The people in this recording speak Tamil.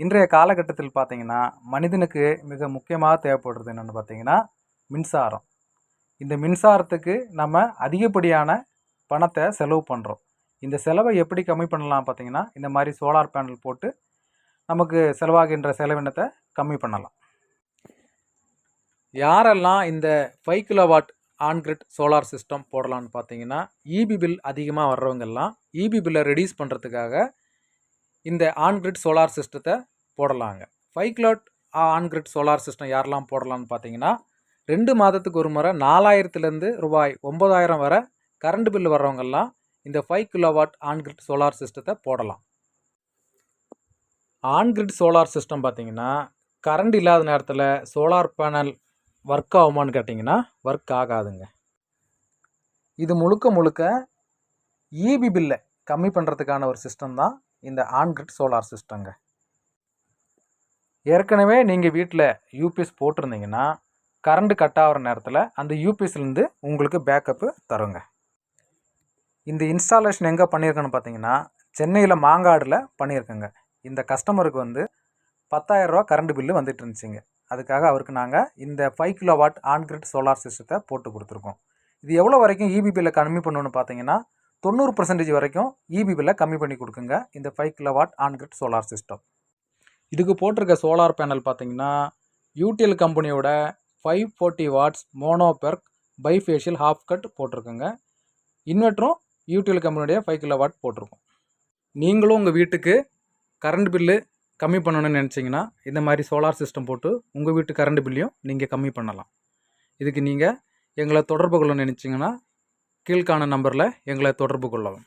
இன்றைய காலகட்டத்தில் பார்த்தீங்கன்னா மனிதனுக்கு மிக முக்கியமாக தேவைப்படுறது என்னென்னு பார்த்தீங்கன்னா மின்சாரம். இந்த மின்சாரத்துக்கு நம்ம அதிகப்படியான பணத்தை செலவு பண்ணுறோம். இந்த செலவை எப்படி கம்மி பண்ணலாம் பார்த்தீங்கன்னா, இந்த மாதிரி சோலார் பேனல் போட்டு நமக்கு செலவாகின்ற செலவினத்தை கம்மி பண்ணலாம். யாரெல்லாம் இந்த 5 கிலோவாட் ஆன்கிரிட் சோலார் சிஸ்டம் போடலான்னு பார்த்தீங்கன்னா, இபி பில் அதிகமாக வர்றவங்கெல்லாம் இபி பில்லை ரெடியூஸ் பண்ணுறதுக்காக இந்த ஆன்கிரிட் சோலார் சிஸ்டத்தை போடலாங்க. 5 கிலோவாட் ஆன்கிரிட் சோலார் சிஸ்டம் யாரெல்லாம் போடலான்னு பார்த்தீங்கன்னா, 2 மாதத்துக்கு ஒரு முறை 4000லேருந்து ரூபாய் 9000 வரை கரண்ட் பில் வர்றவங்கெல்லாம் இந்த 5 கிலோவாட் ஆன்கிரிட் சோலார் சிஸ்டத்தை போடலாம். ஆன்கிரிட் சோலார் சிஸ்டம் பார்த்தீங்கன்னா, கரண்ட் இல்லாத நேரத்தில் சோலார் பேனல் ஒர்க் ஆகுமான்னு கேட்டிங்கன்னா ஒர்க் ஆகாதுங்க. இது முழுக்க இபி பில்லை கம்மி பண்ணுறதுக்கான ஒரு சிஸ்டம் தான் இந்த ஆன்கிரிட் சோலார் சிஸ்டங்க. ஏற்கனவே நீங்கள் வீட்டில் யூபிஎஸ் போட்டிருந்தீங்கன்னா கரண்ட் கட் ஆகிற நேரத்தில் அந்த யூபிஎஸ்லேருந்து உங்களுக்கு பேக்கப்பு தருங்க. இந்த இன்ஸ்டாலேஷன் எங்கே பண்ணியிருக்கேன்னு பார்த்தீங்கன்னா, சென்னையில் மாங்காடில் பண்ணியிருக்கேங்க. இந்த கஸ்டமருக்கு வந்து 10,000 ரூபா கரண்ட் பில்லு வந்துட்டு இருந்துச்சுங்க. அதுக்காக அவருக்கு நாங்கள் இந்த 5 கிலோவாட் ஆன்கிரிட் சோலார் சிஸ்டத்தை போட்டு கொடுத்துருக்கோம். இது எவ்வளோ வரைக்கும் இபி பில்லை கம்மி பண்ணணும்னு பார்த்தீங்கன்னா 90% வரைக்கும் இபி பில்லை கம்மி பண்ணி கொடுக்குங்க இந்த 5 கிலோவாட் ஆன்கிரிட் சோலார் சிஸ்டம். இதுக்கு போட்டிருக்க சோலார் பேனல் பார்த்தீங்கன்னா யூடிஎல் கம்பெனியோட 540 watts monoperc bifacial half cut போட்டிருக்குங்க. இன்வெர்ட்டரும் யூடிஎல் கம்பெனியோடைய 5 கிலோவாட் போட்டிருக்கோம். நீங்களும் உங்கள் வீட்டுக்கு கரண்ட் பில்லு கம்மி பண்ணணும்னு நினச்சிங்கன்னா இந்த மாதிரி சோலார் சிஸ்டம் போட்டு உங்கள் வீட்டு கரண்ட் பில்லையும் நீங்கள் கம்மி பண்ணலாம். இதுக்கு நீங்கள் எங்களை தொடர்பு கொள்ள நினச்சிங்கன்னா கீழ்காண நம்பரில் எங்களை தொடர்பு கொள்ளலாம்.